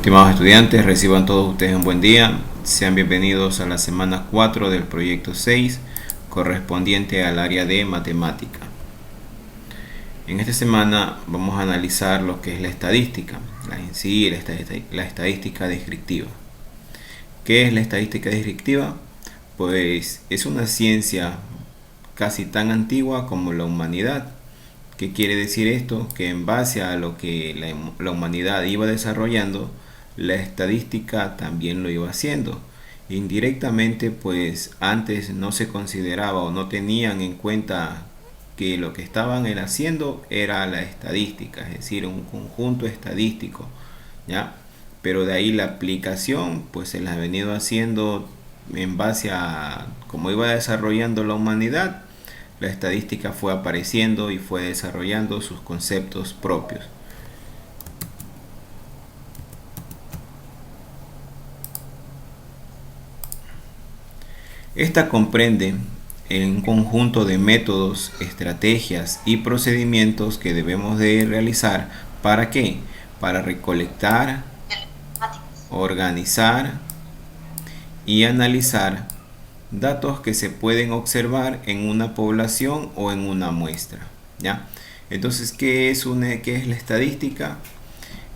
Estimados estudiantes, reciban todos ustedes un buen día. Sean bienvenidos a la semana 4 del proyecto 6, correspondiente al área de matemática. En esta semana vamos a analizar lo que es la estadística, la estadística descriptiva. ¿Qué es la estadística descriptiva? Pues es una ciencia casi tan antigua como la humanidad. ¿Qué quiere decir esto? Que en base a lo que la humanidad iba desarrollando, la estadística también lo iba haciendo. Indirectamente, pues antes no se consideraba o no tenían en cuenta que lo que estaban haciendo era la estadística, es decir, un conjunto estadístico, ¿ya? Pero de ahí la aplicación, pues se la ha venido haciendo en base a cómo iba desarrollando la humanidad. La estadística fue apareciendo y fue desarrollando sus conceptos propios. Esta comprende un conjunto de métodos, estrategias y procedimientos que debemos de realizar. ¿Para qué? Para recolectar, organizar y analizar datos que se pueden observar en una población o en una muestra, ¿ya? Entonces, ¿qué es la estadística?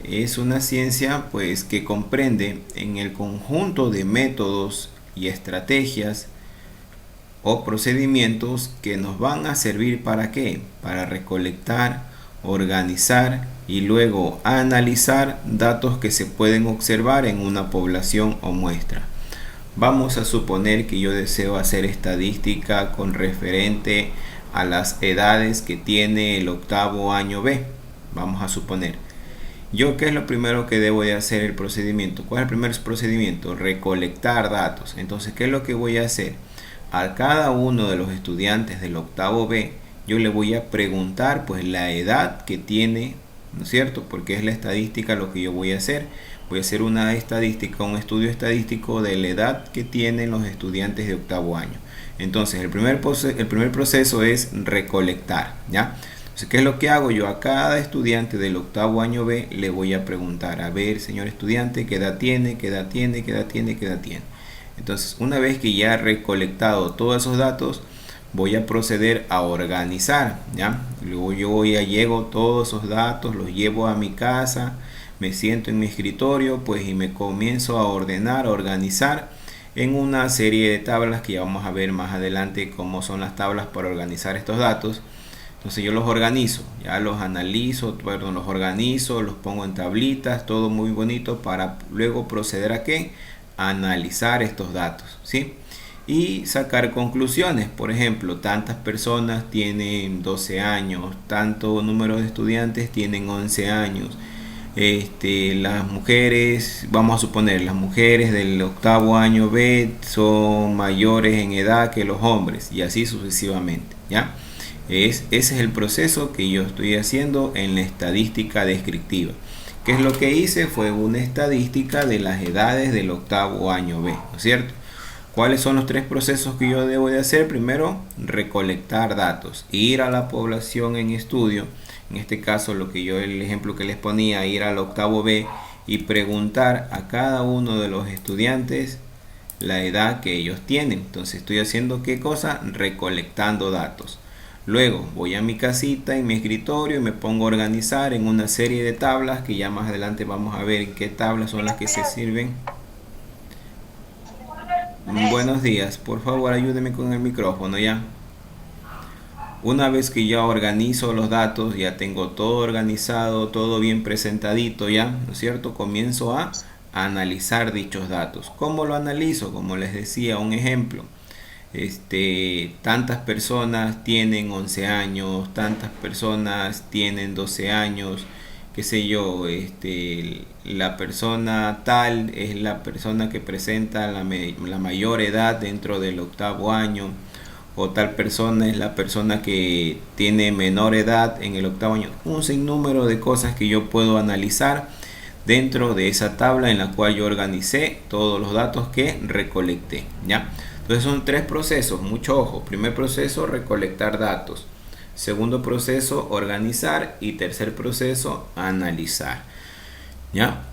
Es una ciencia pues que comprende en el conjunto de métodos y estrategias o procedimientos que nos van a servir ¿para qué? Para recolectar, organizar y luego analizar datos que se pueden observar en una población o muestra. Vamos a suponer que yo deseo hacer estadística con referente a las edades que tiene el octavo año B. Vamos a suponer. ¿Qué es lo primero que debo de hacer el procedimiento? ¿Cuál es el primer procedimiento? Recolectar datos. Entonces, ¿qué es lo que voy a hacer? A cada uno de los estudiantes del octavo B, yo le voy a preguntar pues la edad que tiene, ¿no es cierto? Porque es la estadística lo que yo voy a hacer. Voy a hacer una estadística, un estudio estadístico de la edad que tienen los estudiantes de octavo año. Entonces, el primer proceso es recolectar, ¿ya? Entonces, ¿qué es lo que hago? Yo a cada estudiante del octavo año B le voy a preguntar, a ver, señor estudiante, ¿qué edad tiene? ¿Qué edad tiene? ¿Qué edad tiene? ¿Qué edad tiene? Entonces, una vez que ya he recolectado todos esos datos, voy a proceder a organizar, ¿ya? Luego llego todos esos datos, los llevo a mi casa, me siento en mi escritorio, pues, y me comienzo a ordenar, a organizar en una serie de tablas que ya vamos a ver más adelante cómo son las tablas para organizar estos datos. Entonces yo los organizo, ya los analizo, los organizo, los pongo en tablitas, todo muy bonito para luego proceder a ¿qué? A analizar estos datos, ¿sí? Y sacar conclusiones. Por ejemplo, tantas personas tienen 12 años, tanto número de estudiantes tienen 11 años. Las mujeres, vamos a suponer, las mujeres del octavo año B son mayores en edad que los hombres y así sucesivamente, ¿ya? Ese es el proceso que yo estoy haciendo en la estadística descriptiva. ¿Qué es lo que hice? Fue una estadística de las edades del octavo año B, ¿no es cierto? ¿Cuáles son los tres procesos que yo debo de hacer? Primero, recolectar datos, ir a la población en estudio. En este caso, el ejemplo que les ponía, ir al octavo B y preguntar a cada uno de los estudiantes la edad que ellos tienen. Entonces estoy haciendo ¿qué cosa? Recolectando datos. Luego voy a mi casita, en mi escritorio, y me pongo a organizar en una serie de tablas que ya más adelante vamos a ver en qué tablas son las que se sirven. Buenos días, por favor ayúdeme con el micrófono ya. Una vez que ya organizo los datos, ya tengo todo organizado, todo bien presentadito ya, ¿no es cierto? Comienzo a analizar dichos datos. ¿Cómo lo analizo? Como les decía, un ejemplo. Tantas personas tienen 11 años, tantas personas tienen 12 años, qué sé yo, la persona tal es la persona que presenta la mayor edad dentro del octavo año, o tal persona es la persona que tiene menor edad en el octavo año. Un sinnúmero de cosas que yo puedo analizar dentro de esa tabla en la cual yo organicé todos los datos que recolecté, ¿ya? Entonces son tres procesos, mucho ojo. Primer proceso, recolectar datos. Segundo proceso, organizar. Y tercer proceso, analizar, ¿ya?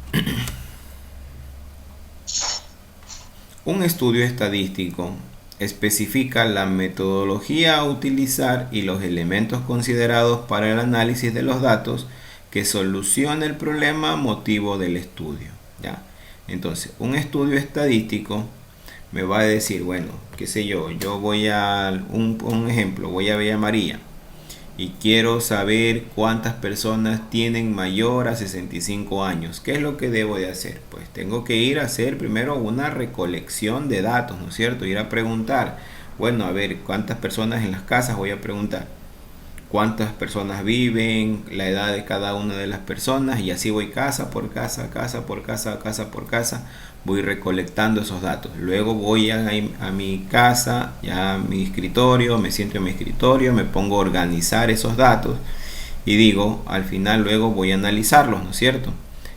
Un estudio estadístico especifica la metodología a utilizar y los elementos considerados para el análisis de los datos que soluciona el problema motivo del estudio, ¿ya? Entonces, un estudio estadístico me va a decir, bueno, qué sé yo, yo voy a un ejemplo, voy a Villa María y quiero saber cuántas personas tienen mayor a 65 años. ¿Qué es lo que debo de hacer? Pues tengo que ir a hacer primero una recolección de datos, ¿no es cierto? Ir a preguntar, bueno, a ver, ¿cuántas personas en las casas? Voy a preguntar cuántas personas viven, la edad de cada una de las personas, y así voy casa por casa, casa por casa, casa por casa, voy recolectando esos datos. Luego voy a mi casa, ya a mi escritorio, me siento en mi escritorio, me pongo a organizar esos datos y digo, al final luego voy a analizarlos, ¿no es cierto?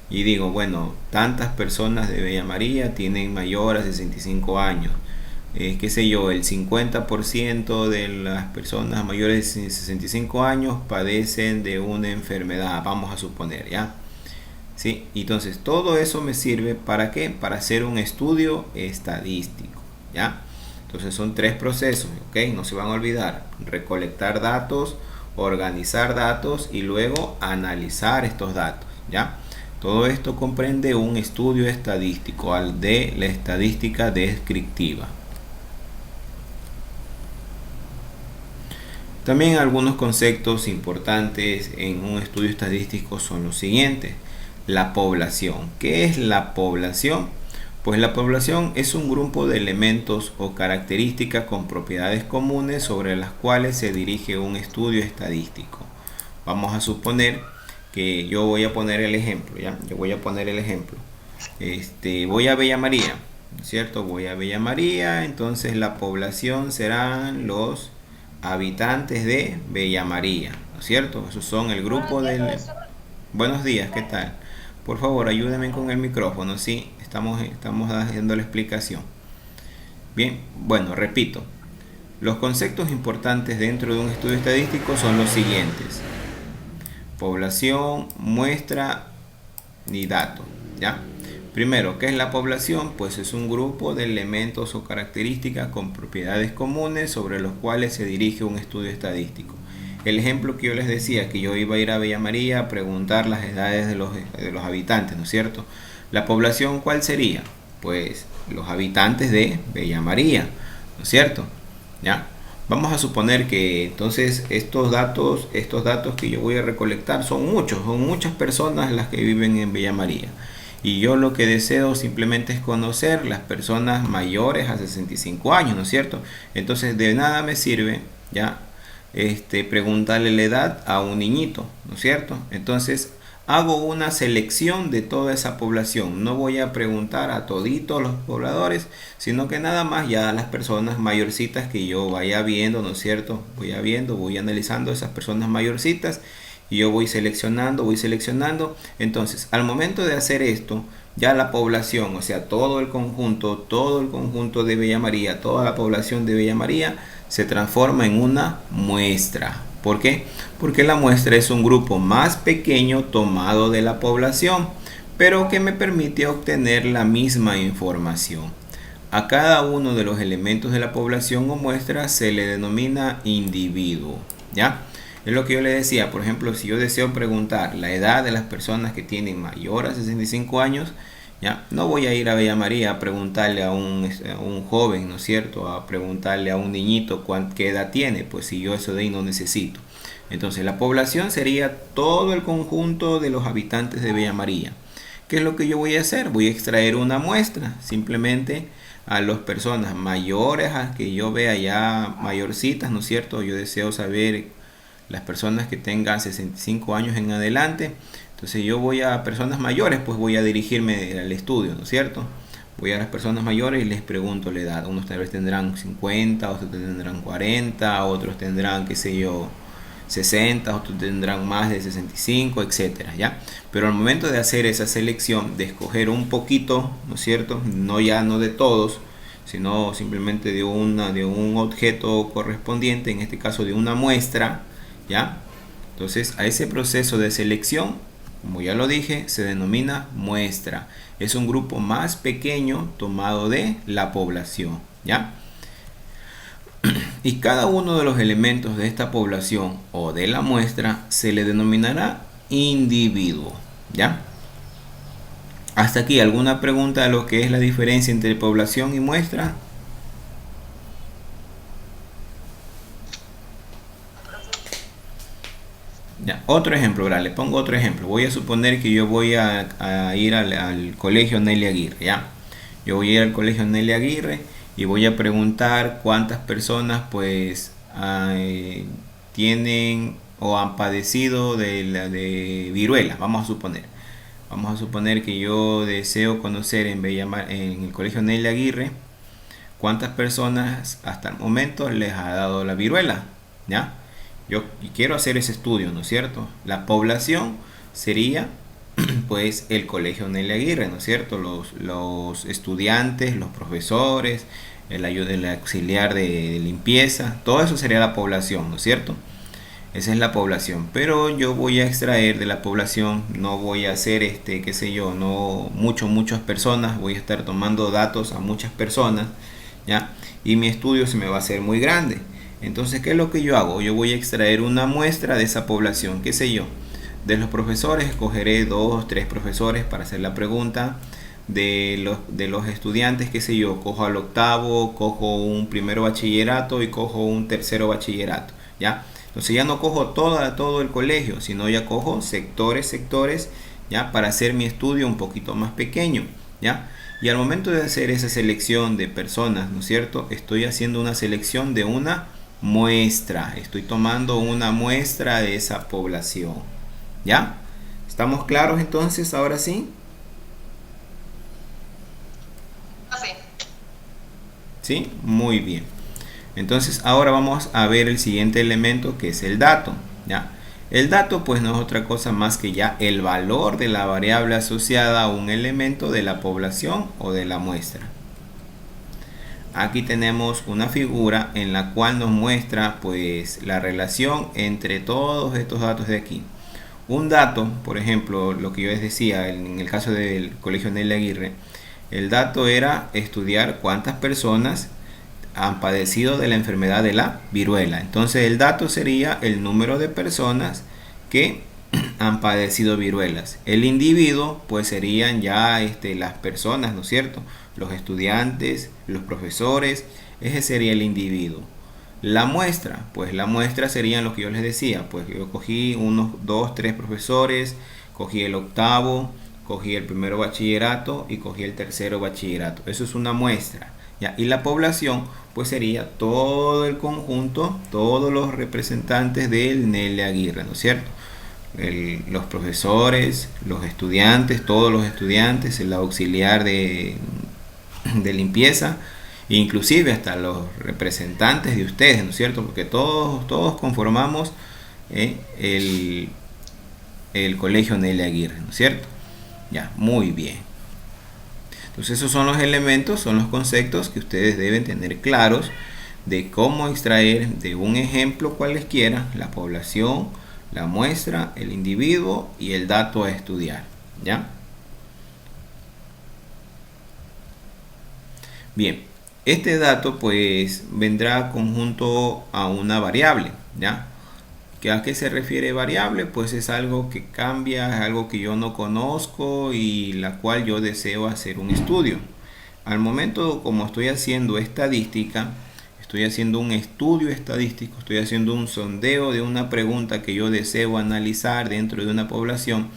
Y digo, bueno, tantas personas de Villa María tienen mayor a 65 años. Qué sé yo, el 50% de las personas mayores de 65 años padecen de una enfermedad, vamos a suponer, ¿ya? ¿Sí? Entonces, todo eso me sirve ¿para qué? Para hacer un estudio estadístico, ¿ya? Entonces, son tres procesos, ¿ok? No se van a olvidar: recolectar datos, organizar datos y luego analizar estos datos, ¿ya? Todo esto comprende un estudio estadístico, al de la estadística descriptiva. También algunos conceptos importantes en un estudio estadístico son los siguientes. La población. ¿Qué es la población? Pues la población es un grupo de elementos o características con propiedades comunes sobre las cuales se dirige un estudio estadístico. Vamos a suponer que yo voy a poner el ejemplo, ¿ya? Yo voy a poner el ejemplo. Voy a Villa María, ¿no es cierto? Voy a Villa María, entonces la población serán los habitantes de Villa María, ¿no es cierto? Esos son el grupo del... Buenos días, ¿qué tal? Por favor, ayúdenme con el micrófono, ¿sí? Estamos haciendo la explicación. Bien, bueno, repito. Los conceptos importantes dentro de un estudio estadístico son los siguientes: población, muestra y datos, ¿ya? Primero, ¿qué es la población? Pues es un grupo de elementos o características con propiedades comunes sobre los cuales se dirige un estudio estadístico. El ejemplo que yo les decía, que yo iba a ir a Villa María a preguntar las edades de los habitantes, ¿no es cierto? La población, ¿cuál sería? Pues los habitantes de Villa María, ¿no es cierto? ¿Ya? Vamos a suponer que entonces estos datos que yo voy a recolectar son muchas personas las que viven en Villa María. Y yo lo que deseo simplemente es conocer las personas mayores a 65 años, ¿no es cierto? Entonces de nada me sirve, ¿ya? Preguntarle la edad a un niñito, ¿no es cierto? Entonces hago una selección de toda esa población. No voy a preguntar a toditos los pobladores, sino que nada más ya a las personas mayorcitas que yo vaya viendo, ¿no es cierto? Voy analizando esas personas mayorcitas y yo voy seleccionando. Entonces, al momento de hacer esto, ya la población, o sea, todo el conjunto de Villa María, toda la población de Villa María se transforma en una muestra. ¿Por qué? Porque la muestra es un grupo más pequeño tomado de la población, pero que me permite obtener la misma información. A cada uno de los elementos de la población o muestra se le denomina individuo, ¿ya? Es lo que yo le decía. Por ejemplo, si yo deseo preguntar la edad de las personas que tienen mayor a 65 años, ¿ya? No voy a ir a Villa María a preguntarle a un joven, ¿no es cierto? A preguntarle a un niñito qué edad tiene, pues si yo eso de ahí no necesito. Entonces la población sería todo el conjunto de los habitantes de Villa María. ¿Qué es lo que yo voy a hacer? Voy a extraer una muestra, simplemente a las personas mayores, a que yo vea ya mayorcitas, ¿no es cierto? Yo deseo saber las personas que tengan 65 años en adelante. Entonces yo voy a personas mayores, pues voy a dirigirme al estudio, ¿no es cierto? Voy a las personas mayores y les pregunto la edad. Unos tal vez tendrán 50, otros tendrán 40, otros tendrán, qué sé yo, 60, otros tendrán más de 65, etcétera, ¿ya? Pero al momento de hacer esa selección, de escoger un poquito, ¿no es cierto? No de todos, sino simplemente de un objeto correspondiente, en este caso de una muestra, ¿ya? Entonces a ese proceso de selección como ya lo dije, se denomina muestra. Es un grupo más pequeño tomado de la población, ¿ya? Y cada uno de los elementos de esta población o de la muestra se le denominará individuo, ¿ya? Hasta aquí, ¿alguna pregunta de lo que es la diferencia entre población y muestra? Ya, otro ejemplo, ¿verdad? Le pongo otro ejemplo. Voy a suponer que yo voy a ir al colegio Nelly Aguirre, ¿ya? Yo voy a ir al colegio Nelly Aguirre y voy a preguntar cuántas personas pues tienen o han padecido de viruela, vamos a suponer. Vamos a suponer que yo deseo conocer en el colegio Nelly Aguirre cuántas personas hasta el momento les ha dado la viruela, ¿ya? Yo quiero hacer ese estudio, ¿no es cierto? La población sería pues el colegio Nelly Aguirre, ¿no es cierto? Los estudiantes, los profesores, el auxiliar de limpieza, todo eso sería la población, ¿no es cierto? Esa es la población, pero yo voy a extraer de la población, no voy a hacer qué sé yo, no muchas personas, voy a estar tomando datos a muchas personas, ¿ya? Y mi estudio se me va a hacer muy grande. Entonces, ¿qué es lo que yo hago? Yo voy a extraer una muestra de esa población, qué sé yo. De los profesores, escogeré 2, 3 profesores para hacer la pregunta. De los estudiantes, qué sé yo, cojo al octavo, cojo un primero bachillerato y cojo un tercero bachillerato, ¿ya? Entonces ya no cojo todo el colegio, sino ya cojo sectores, ¿ya? Para hacer mi estudio un poquito más pequeño, ¿ya? Y al momento de hacer esa selección de personas, ¿no es cierto? Estoy haciendo una selección de una muestra. Estoy tomando una muestra de esa población, ¿ya? ¿Estamos claros entonces? Ahora sí. Sí. ¿Sí? Muy bien. Entonces ahora vamos a ver el siguiente elemento, que es el dato, ¿ya? El dato pues no es otra cosa más que ya el valor de la variable asociada a un elemento de la población o de la muestra. Aquí tenemos una figura en la cual nos muestra pues la relación entre todos estos datos de aquí. Un dato, por ejemplo, lo que yo les decía en el caso del colegio Nelly Aguirre, el dato era estudiar cuántas personas han padecido de la enfermedad de la viruela. Entonces el dato sería el número de personas que han padecido viruelas. El individuo pues serían ya las personas, ¿no es cierto? Los estudiantes, los profesores, ese sería el individuo. La muestra, pues la muestra serían lo que yo les decía, pues yo cogí unos 2, 3 profesores, cogí el octavo, cogí el primero bachillerato y cogí el tercero bachillerato. Eso es una muestra, ¿ya? Y la población pues sería todo el conjunto, todos los representantes del Nelly Aguirre, ¿no es cierto? Los profesores, los estudiantes, todos los estudiantes, el auxiliar de limpieza, inclusive hasta los representantes de ustedes, ¿no es cierto? Porque todos conformamos el colegio Nelly Aguirre, ¿no es cierto? Ya, muy bien. Entonces esos son los elementos, son los conceptos que ustedes deben tener claros de cómo extraer de un ejemplo cualesquiera la población, la muestra, el individuo y el dato a estudiar, ¿ya? Bien, este dato pues vendrá conjunto a una variable, ¿ya? ¿A qué se refiere variable? Pues es algo que cambia, es algo que yo no conozco y la cual yo deseo hacer un estudio. Al momento, como estoy haciendo estadística, estoy haciendo un estudio estadístico, estoy haciendo un sondeo de una pregunta que yo deseo analizar dentro de una población.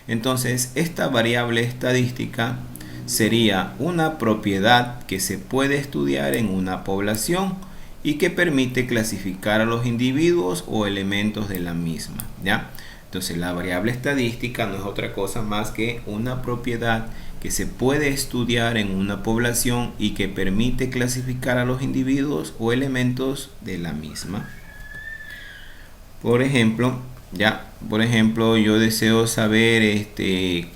Entonces, esta variable estadística sería una propiedad que se puede estudiar en una población y que permite clasificar a los individuos o elementos de la misma, ¿ya? Entonces la variable estadística no es otra cosa más que una propiedad que se puede estudiar en una población y que permite clasificar a los individuos o elementos de la misma. Por ejemplo, yo deseo saber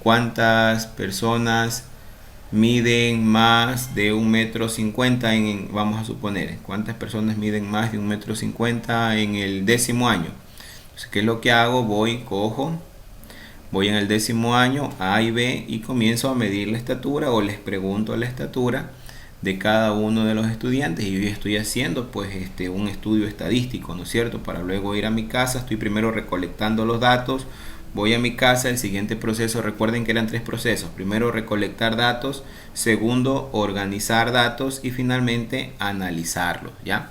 cuántas personas miden más de 1,50 m, vamos a suponer, cuántas personas miden más de 1,50 m en el 10.º año. Entonces, ¿qué es lo que hago? Cojo voy en el 10º año A y B y comienzo a medir la estatura o les pregunto la estatura de cada uno de los estudiantes y yo estoy haciendo pues un estudio estadístico, ¿no es cierto? Para luego ir a mi casa, estoy primero recolectando los datos, voy a mi casa, el siguiente proceso, recuerden que eran 3 procesos: primero recolectar datos, segundo organizar datos y finalmente analizarlos, ¿ya?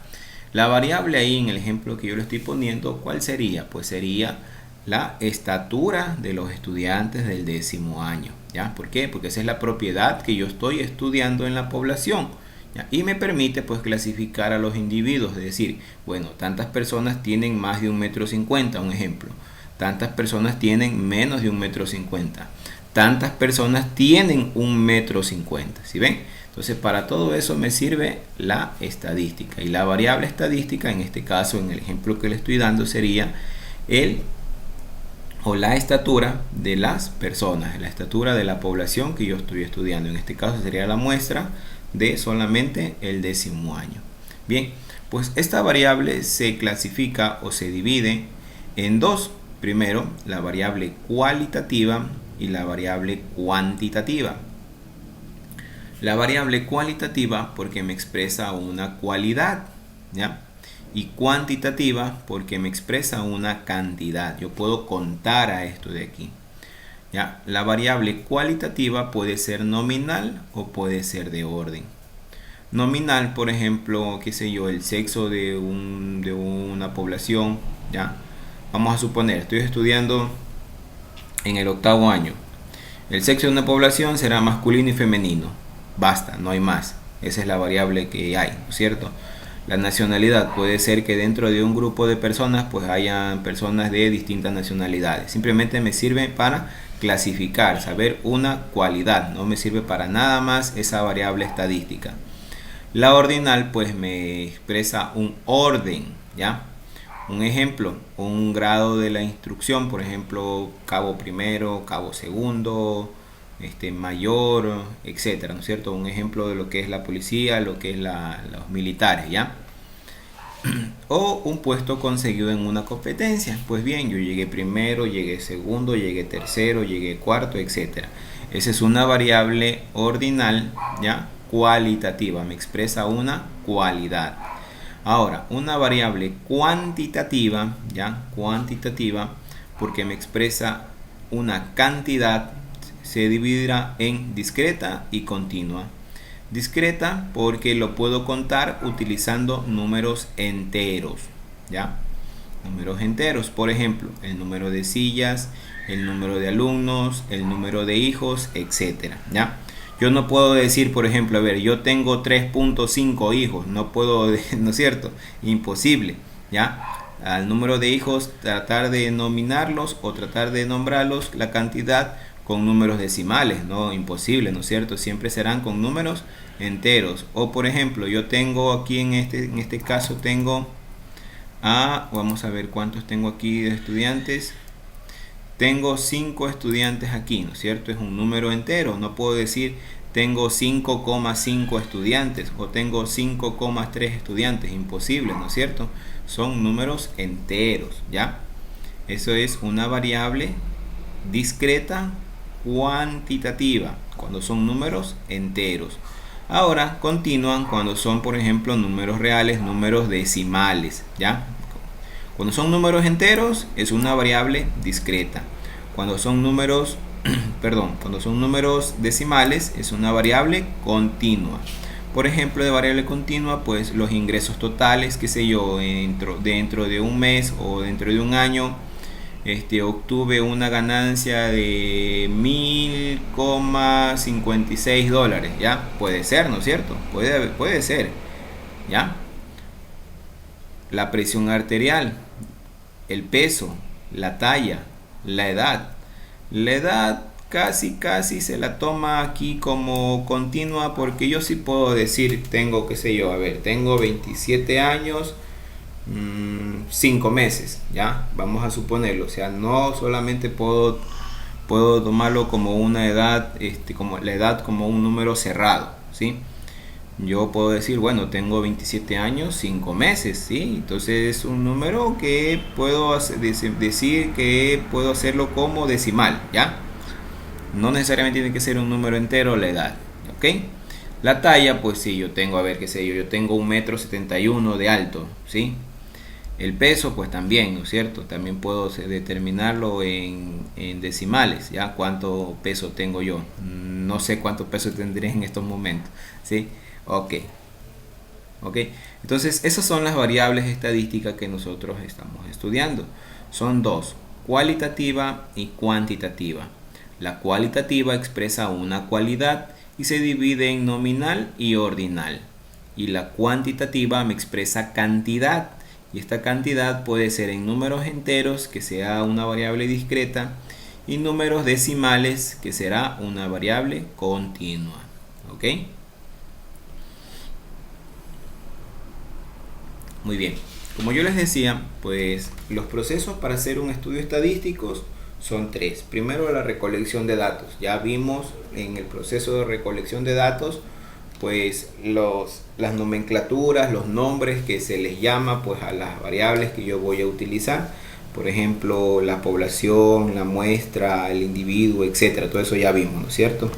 La variable ahí en el ejemplo que yo le estoy poniendo, ¿cuál sería? Pues sería la estatura de los estudiantes del 10º año, ¿ya? ¿Por qué? Porque esa es la propiedad que yo estoy estudiando en la población, ¿ya? Y me permite pues clasificar a los individuos, es decir, bueno, tantas personas tienen más de 1,50 m, un ejemplo, tantas personas tienen menos de 1,50 m, tantas personas tienen 1,50 m, ¿sí ven? Entonces para todo eso me sirve la estadística, y la variable estadística en este caso, en el ejemplo que le estoy dando, sería la estatura de las personas, la estatura de la población que yo estoy estudiando. En este caso sería la muestra de solamente el 10º año. Bien, pues esta variable se clasifica o se divide en dos. Primero, la variable cualitativa y la variable cuantitativa. La variable cualitativa porque me expresa una cualidad, ¿ya? Y cuantitativa porque me expresa una cantidad. Yo puedo contar a esto de aquí, ¿ya? La variable cualitativa puede ser nominal o puede ser de orden. Nominal, por ejemplo, qué sé yo, el sexo de una población, ¿ya? Vamos a suponer, estoy estudiando en el 8º año. El sexo de una población será masculino y femenino. Basta, no hay más. Esa es la variable que hay, ¿no es cierto? La nacionalidad puede ser que dentro de un grupo de personas pues hayan personas de distintas nacionalidades. Simplemente me sirve para clasificar, saber una cualidad. No me sirve para nada más esa variable estadística. La ordinal pues me expresa un orden, ¿ya? Un ejemplo, un grado de la instrucción, por ejemplo, cabo primero, cabo segundo, mayor, etcétera, ¿no es cierto? Un ejemplo de lo que es la policía, lo que es los militares, ¿ya? O un puesto conseguido en una competencia. Pues bien, yo llegué primero, llegué segundo, llegué tercero, llegué cuarto, etcétera. Esa es una variable ordinal, ¿ya? Cualitativa, me expresa una cualidad. Ahora, una variable cuantitativa, ¿ya? Cuantitativa, porque me expresa una cantidad, se dividirá en discreta y continua. Discreta porque lo puedo contar utilizando números enteros, ¿ya? Números enteros, por ejemplo, el número de sillas, el número de alumnos, el número de hijos, etcétera, ¿ya? Yo no puedo decir, por ejemplo, a ver, yo tengo 3.5 hijos, no puedo, ¿no es cierto? Imposible, ¿ya? Al número de hijos tratar de denominarlos o tratar de nombrarlos la cantidad con números decimales, no, imposible, ¿no es cierto? Siempre serán con números enteros. O por ejemplo, yo tengo aquí en este caso tengo vamos a ver cuántos tengo aquí de estudiantes. Tengo 5 estudiantes aquí, ¿no es cierto? Es un número entero. No puedo decir tengo 5,5 estudiantes o tengo 5,3 estudiantes. Imposible, ¿no es cierto? Son números enteros, ¿ya? Eso es una variable discreta cuantitativa cuando son números enteros. Ahora continúan cuando son, por ejemplo, números reales, números decimales, ¿ya? Cuando son números enteros es una variable discreta. Cuando son números, cuando son números decimales es una variable continua. Por ejemplo, de variable continua, pues los ingresos totales, qué sé yo, dentro de un mes o dentro de un año, obtuve una ganancia de $1,056, ¿ya? Puede ser, ¿no es cierto? Puede ser, ¿ya? La presión arterial, el peso, la talla, la edad. La edad casi se la toma aquí como continua porque yo sí puedo decir, tengo, qué sé yo, a ver, tengo 27 años, 5 meses, ¿ya? Vamos a suponerlo, o sea, no solamente puedo tomarlo como una edad, como la edad como un número cerrado, ¿sí? yo puedo decir, bueno, tengo 27 años, 5 meses, ¿sí? Entonces es un número que puedo decir que puedo hacerlo como decimal, ¿ya? No necesariamente tiene que ser un número entero la edad, ¿ok? La talla, pues sí, yo tengo, a ver, qué sé yo tengo 1,71 m de alto, ¿sí? El peso, pues también, ¿no es cierto? También puedo determinarlo en decimales, ¿ya? ¿Cuánto peso tengo yo? No sé cuánto peso tendré en estos momentos, ¿sí? Ok, ok. Entonces, esas son las variables estadísticas que nosotros estamos estudiando. Son dos, cualitativa y cuantitativa. La cualitativa expresa una cualidad y se divide en nominal y ordinal. Y la cuantitativa me expresa cantidad. Y esta cantidad puede ser en números enteros, que sea una variable discreta, y números decimales, que será una variable continua. ¿Ok? Muy bien. Como yo les decía, pues los procesos para hacer un estudio estadístico son tres. Primero, la recolección de datos. Ya vimos en el proceso de recolección de datos, pues las nomenclaturas, los nombres que se les llama pues a las variables que yo voy a utilizar. Por ejemplo, la población, la muestra, el individuo, etcétera. Todo eso ya vimos, ¿no es cierto?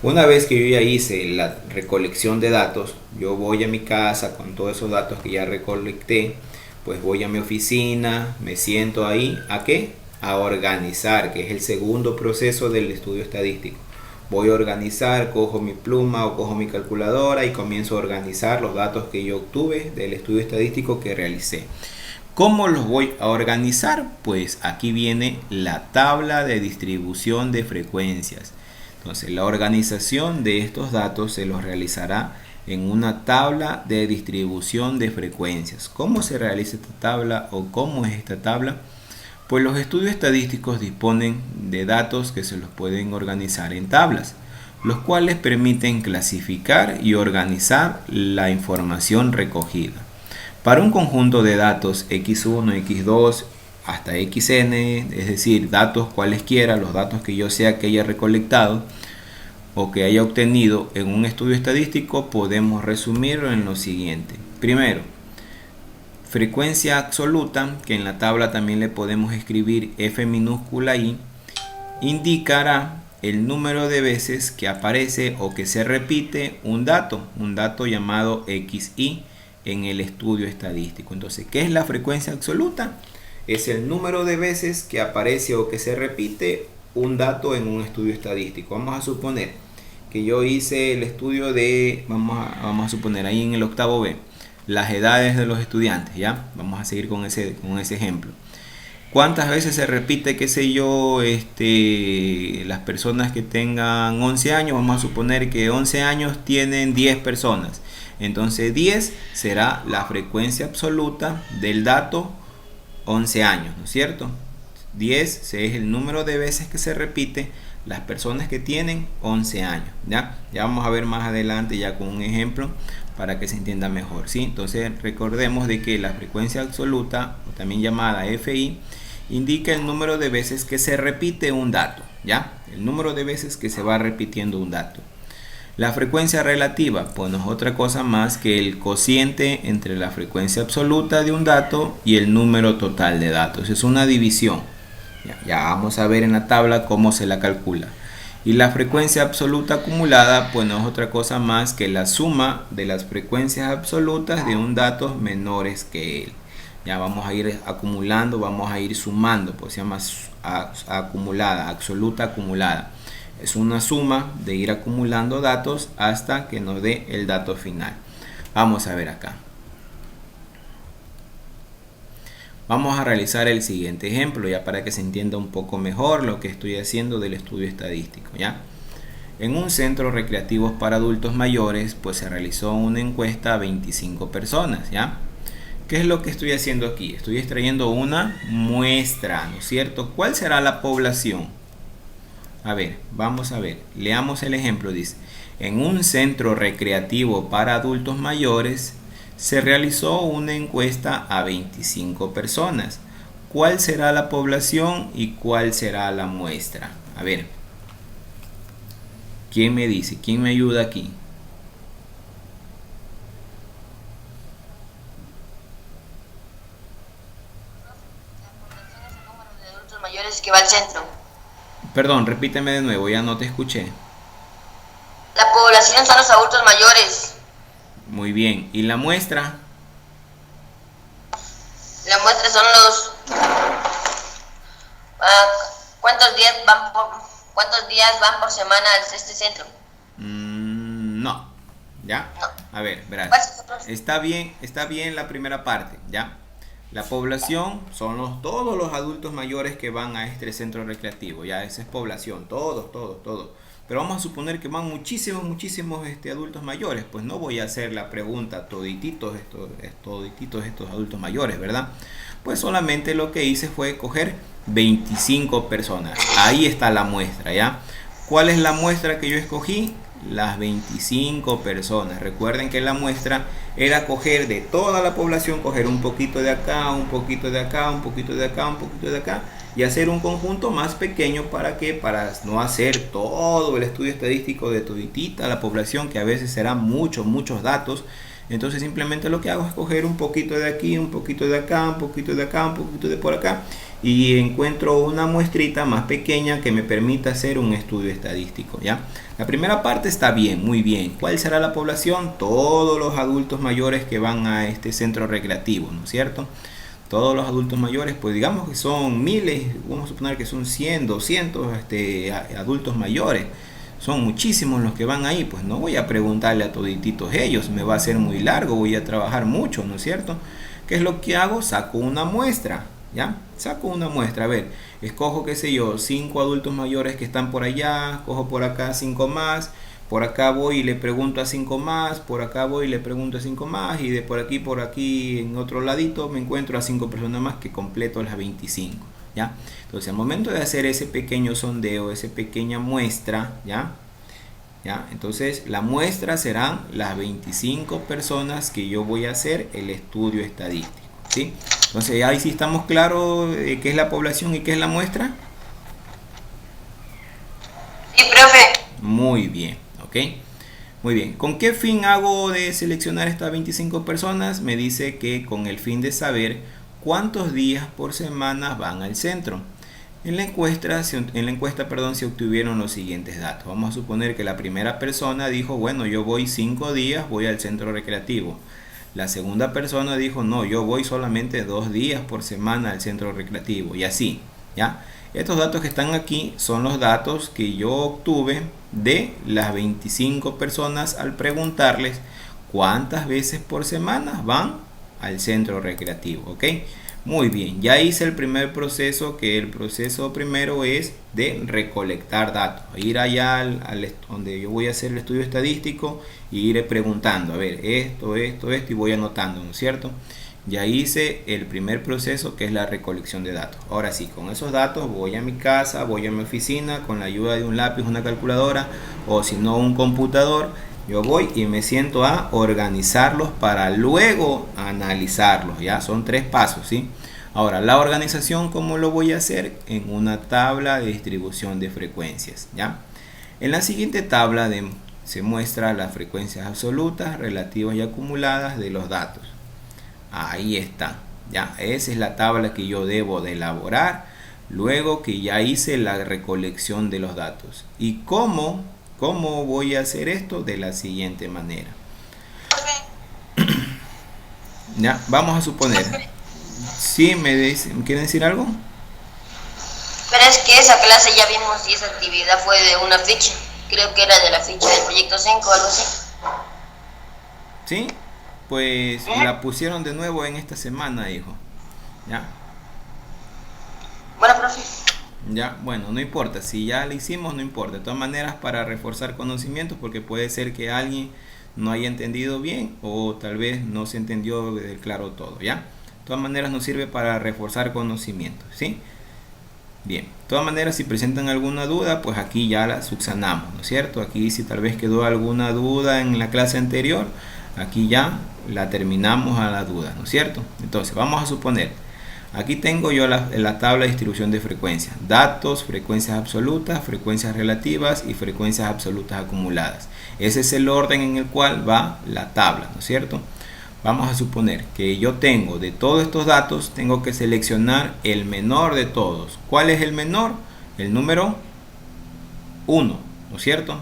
Una vez que yo ya hice la recolección de datos, yo voy a mi casa con todos esos datos que ya recolecté, pues voy a mi oficina, me siento ahí, ¿a qué? A organizar, que es el segundo proceso del estudio estadístico. Voy a organizar, cojo mi pluma o cojo mi calculadora y comienzo a organizar los datos que yo obtuve del estudio estadístico que realicé. ¿Cómo los voy a organizar? Pues aquí viene la tabla de distribución de frecuencias. Entonces, la organización de estos datos se los realizará en una tabla de distribución de frecuencias. ¿Cómo se realiza esta tabla o cómo es esta tabla? Pues los estudios estadísticos disponen de datos que se los pueden organizar en tablas, los cuales permiten clasificar y organizar la información recogida. Para un conjunto de datos x1, x2 hasta xn, es decir, datos cualesquiera, los datos que yo sea que haya recolectado o que haya obtenido en un estudio estadístico, podemos resumirlo en lo siguiente. Primero, frecuencia absoluta, que en la tabla también le podemos escribir F minúscula I, indicará el número de veces que aparece o que se repite un dato llamado XI en el estudio estadístico. Entonces, ¿qué es la frecuencia absoluta? Es el número de veces que aparece o que se repite un dato en un estudio estadístico. Vamos a suponer que yo hice el estudio de, vamos a suponer ahí en el octavo B, las edades de los estudiantes, ¿ya? Vamos a seguir con ese ejemplo. ¿Cuántas veces se repite, qué sé yo, las personas que tengan 11 años? Vamos a suponer que 11 años tienen 10 personas. Entonces 10 será la frecuencia absoluta del dato 11 años, ¿no es cierto? 10 es el número de veces que se repite las personas que tienen 11 años. Ya vamos a ver más adelante ya con un ejemplo para que se entienda mejor, ¿sí? Entonces recordemos de que la frecuencia absoluta, o también llamada FI, indica el número de veces que se repite un dato, ¿ya? El número de veces que se va repitiendo un dato. La frecuencia relativa, pues no es otra cosa más que el cociente entre la frecuencia absoluta de un dato y el número total de datos. Es una división. Ya vamos a ver en la tabla cómo se la calcula. Y la frecuencia absoluta acumulada, pues no es otra cosa más que la suma de las frecuencias absolutas de un dato menores que él. Ya vamos a ir acumulando, vamos a ir sumando, pues se llama acumulada, absoluta acumulada. Es una suma de ir acumulando datos hasta que nos dé el dato final. Vamos a ver acá. Vamos a realizar el siguiente ejemplo ya para que se entienda un poco mejor lo que estoy haciendo del estudio estadístico, ¿ya? En un centro recreativo para adultos mayores, pues se realizó una encuesta a 25 personas, ¿ya? ¿Qué es lo que estoy haciendo aquí? Estoy extrayendo una muestra, ¿no es cierto? ¿Cuál será la población? A ver, vamos a ver. Leamos el ejemplo, dice. En un centro recreativo para adultos mayores se realizó una encuesta a 25 personas. ¿Cuál será la población y cuál será la muestra? A ver. ¿Quién me dice? ¿Quién me ayuda aquí? estudiantes que va al centro. Perdón, repíteme de nuevo, ya no te escuché. La población son los adultos mayores. Muy bien. ¿Y la muestra? La muestra son los... ¿Cuántos días van por semana a este centro? No. ¿Ya? No. A ver, verás. ¿Cuáles son los? Está bien la primera parte, ¿ya? La población son todos los adultos mayores que van a este centro recreativo, ya esa es población, todos. Pero vamos a suponer que van muchísimos adultos mayores, pues no voy a hacer la pregunta todititos estos adultos mayores, ¿verdad? Pues solamente lo que hice fue coger 25 personas. Ahí está la muestra, ¿ya? ¿Cuál es la muestra que yo escogí? Las 25 personas. Recuerden que la muestra era coger de toda la población, coger un poquito de acá, un poquito de acá, un poquito de acá, un poquito de acá y hacer un conjunto más pequeño. ¿Para qué? Para no hacer todo el estudio estadístico de toditita la población, que a veces serán muchos datos. Entonces simplemente lo que hago es coger un poquito de aquí, un poquito de acá, un poquito de acá, un poquito de por acá y encuentro una muestrita más pequeña que me permita hacer un estudio estadístico, ¿ya? La primera parte está bien, muy bien. ¿Cuál será la población? Todos los adultos mayores que van a este centro recreativo, ¿no es cierto? Todos los adultos mayores, pues digamos que son miles, vamos a suponer que son 100, 200 adultos mayores. Son muchísimos los que van ahí, pues no voy a preguntarle a todititos ellos, me va a ser muy largo, voy a trabajar mucho, ¿no es cierto? ¿Qué es lo que hago? Saco una muestra, ¿ya? Saco una muestra, a ver, escojo, qué sé yo, 5 adultos mayores que están por allá, cojo por acá 5 más, por acá voy y le pregunto a 5 más, por acá voy y le pregunto a 5 más, y de por aquí en otro ladito me encuentro a 5 personas más que completo las 25, ¿ya? Entonces al momento de hacer ese pequeño sondeo, esa pequeña muestra, ¿ya? Entonces la muestra serán las 25 personas que yo voy a hacer el estudio estadístico, ¿sí? Entonces ahí sí estamos claros de qué es la población y qué es la muestra. Sí, profe. Muy bien, ¿ok? Muy bien. ¿Con qué fin hago de seleccionar estas 25 personas? Me dice que con el fin de saber cuántos días por semana van al centro. En la encuesta, se obtuvieron los siguientes datos. Vamos a suponer que la primera persona dijo, bueno, yo voy 5 días, voy al centro recreativo. La segunda persona dijo, no, yo voy solamente 2 días por semana al centro recreativo. Y así, ¿ya? Estos datos que están aquí son los datos que yo obtuve de las 25 personas al preguntarles cuántas veces por semana van al centro recreativo, ¿ok? Muy bien, ya hice el primer proceso, que el proceso primero es de recolectar datos, ir allá donde yo voy a hacer el estudio estadístico y ir preguntando, a ver, esto y voy anotando, ¿no es cierto? Ya hice el primer proceso, que es la recolección de datos. Ahora sí, con esos datos voy a mi casa, voy a mi oficina, con la ayuda de un lápiz, una calculadora o si no un computador. Yo voy y me siento a organizarlos para luego analizarlos. Ya son 3 pasos, ¿sí? Ahora, la organización, ¿cómo lo voy a hacer? En una tabla de distribución de frecuencias, ¿ya? En la siguiente tabla se muestra las frecuencias absolutas, relativas y acumuladas de los datos. Ahí está, ya. Esa es la tabla que yo debo de elaborar luego que ya hice la recolección de los datos. ¿Y cómo voy a hacer esto? De la siguiente manera. Ya, vamos a suponer. ¿Sí quieren decir algo? Pero es que esa clase ya vimos y esa actividad fue de una ficha. Creo que era de la ficha del proyecto 5 o algo así. ¿Sí? Pues la pusieron de nuevo en esta semana, hijo. ¿Ya? Bueno, profe. Ya, bueno, no importa. Si ya la hicimos, no importa. De todas maneras, para reforzar conocimientos, porque puede ser que alguien no haya entendido bien o tal vez no se entendió claro todo, ¿ya? De todas maneras, nos sirve para reforzar conocimientos, ¿sí? Bien, de todas maneras, si presentan alguna duda, pues aquí ya la subsanamos, ¿no es cierto? Aquí si tal vez quedó alguna duda en la clase anterior, aquí ya la terminamos a la duda, ¿no es cierto? Entonces, vamos a suponer, aquí tengo yo la tabla de distribución de frecuencias, datos, frecuencias absolutas, frecuencias relativas y frecuencias absolutas acumuladas. Ese es el orden en el cual va la tabla, ¿no es cierto? Vamos a suponer que yo tengo de todos estos datos, tengo que seleccionar el menor de todos. ¿Cuál es el menor? El número 1, ¿no es cierto?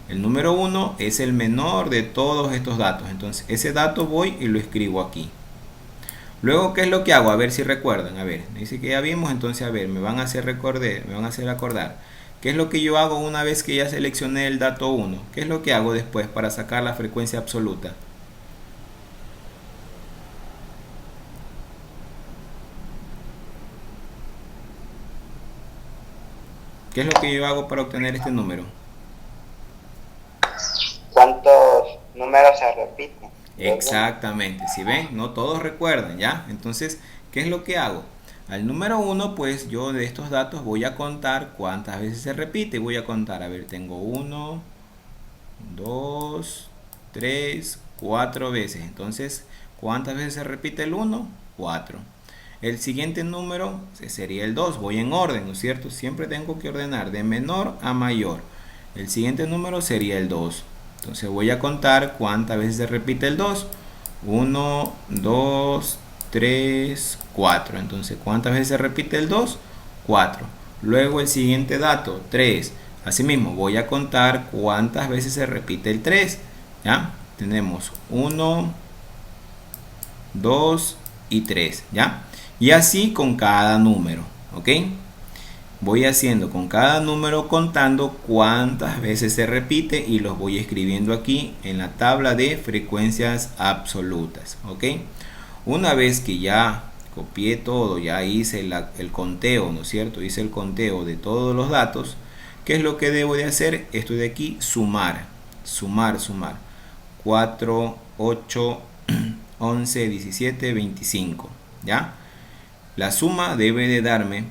El número 1 es el menor de todos estos datos. Entonces ese dato voy y lo escribo aquí. Luego, ¿qué es lo que hago? A ver si recuerdan. A ver, dice que ya vimos, entonces a ver, me van a hacer acordar. ¿Qué es lo que yo hago una vez que ya seleccioné el dato 1? ¿Qué es lo que hago después para sacar la frecuencia absoluta? ¿Qué es lo que yo hago para obtener este número? ¿Cuántos números se repiten? Exactamente, si ven, no todos recuerdan, ¿ya? Entonces, ¿qué es lo que hago? Al número 1, pues yo de estos datos voy a contar cuántas veces se repite. Voy a contar, a ver, tengo 1, 2, 3, 4 veces. Entonces, ¿cuántas veces se repite el 1? 4. El siguiente número sería el 2. Voy en orden, ¿no es cierto? Siempre tengo que ordenar de menor a mayor. El siguiente número sería el 2. Entonces voy a contar cuántas veces se repite el 2. 1, 2, 3, 4. Entonces, ¿cuántas veces se repite el 2? 4. Luego el siguiente dato, 3. Asimismo, voy a contar cuántas veces se repite el 3. ¿Ya? Tenemos 1, 2 y 3. ¿Ya? Y así con cada número. ¿Ok? Voy haciendo con cada número contando cuántas veces se repite y los voy escribiendo aquí en la tabla de frecuencias absolutas. ¿Ok? Una vez que ya copié todo, ya hice el conteo, ¿no es cierto? Hice el conteo de todos los datos. ¿Qué es lo que debo de hacer? Esto de aquí, sumar. Sumar. 4, 8, 11, 17, 25. ¿Ya? La suma debe de darme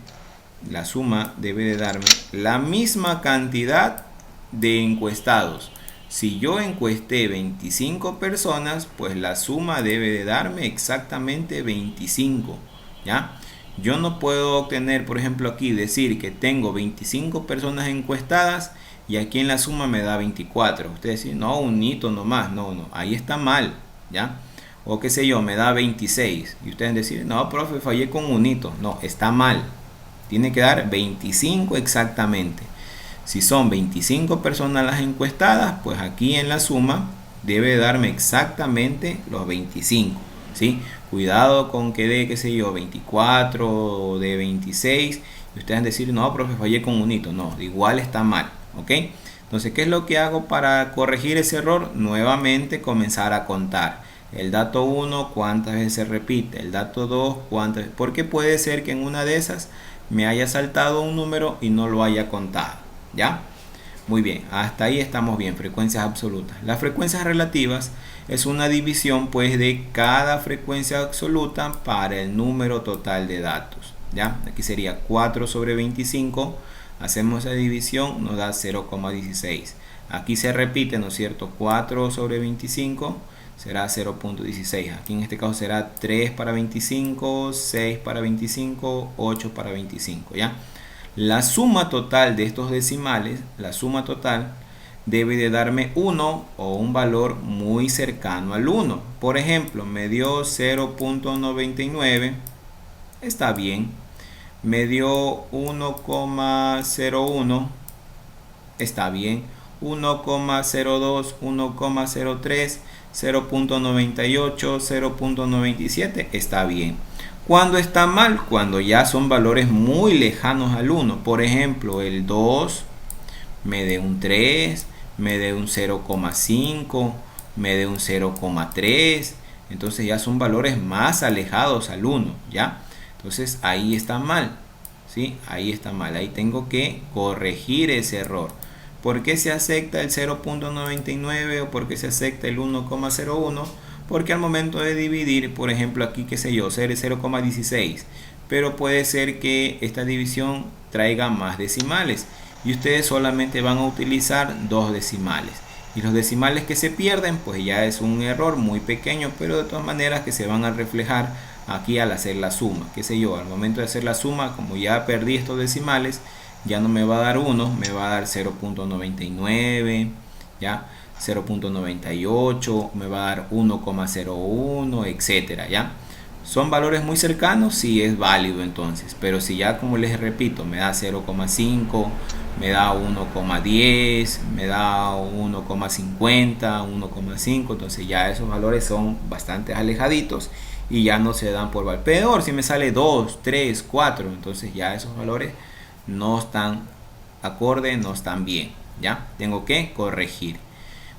la misma cantidad de encuestados. Si yo encuesté 25 personas, pues la suma debe de darme exactamente 25. ¿Ya? Yo no puedo obtener, por ejemplo, aquí decir que tengo 25 personas encuestadas y aquí en la suma me da 24. Ustedes dicen, no, un hito nomás. No, ahí está mal. ¿Ya? O qué sé yo, me da 26. Y ustedes deciden, no, profe, fallé con un hito. No, está mal. Tiene que dar 25 exactamente. Si son 25 personas las encuestadas, pues aquí en la suma debe darme exactamente los 25. ¿Sí? Cuidado con que dé, qué sé yo, 24 o de 26. Y ustedes decir, no, profe, fallé con un hito. No, igual está mal. ¿Ok? Entonces, ¿qué es lo que hago para corregir ese error? Nuevamente comenzar a contar. El dato 1, cuántas veces se repite. El dato 2, cuántas veces. Porque puede ser que en una de esas me haya saltado un número y no lo haya contado. ¿Ya? Muy bien, hasta ahí estamos bien. Frecuencias absolutas. Las frecuencias relativas es una división pues de cada frecuencia absoluta para el número total de datos. ¿Ya? Aquí sería 4 sobre 25. Hacemos la división, nos da 0,16. Aquí se repite, ¿no es cierto? 4 sobre 25 será 0.16. Aquí en este caso será 3 para 25, 6 para 25, 8 para 25. ¿Ya? La suma total de estos decimales, la suma total debe de darme 1 o un valor muy cercano al 1. Por ejemplo, me dio 0.99, está bien. Me dio 1,01, está bien. 1,02, 1,03, 0.98, 0.97, está bien. ¿Cuándo está mal? Cuando ya son valores muy lejanos al 1. Por ejemplo, el 2 me dé un 3, me dé un 0,5, me dé un 0,3. Entonces ya son valores más alejados al 1, ¿ya? Entonces ahí está mal, ¿sí? Ahí está mal. Ahí tengo que corregir ese error. ¿Por qué se acepta el 0.99 o por qué se acepta el 1,01? Porque al momento de dividir, por ejemplo aquí, qué sé yo, ser 0,16, pero puede ser que esta división traiga más decimales y ustedes solamente van a utilizar dos decimales. Y los decimales que se pierden, pues ya es un error muy pequeño, pero de todas maneras que se van a reflejar aquí al hacer la suma. Qué sé yo, al momento de hacer la suma, como ya perdí estos decimales, ya no me va a dar 1, me va a dar 0.99, ¿ya? 0.98, me va a dar 1,01, etcétera, ¿ya? Son valores muy cercanos, sí es válido entonces, pero si ya, como les repito, me da 0,5, me da 1,10, me da 1,50, 1,5, entonces ya esos valores son bastante alejaditos y ya no se dan por valor. Peor si me sale 2, 3, 4, entonces ya esos valores no están acorde, no están bien, ya tengo que corregir.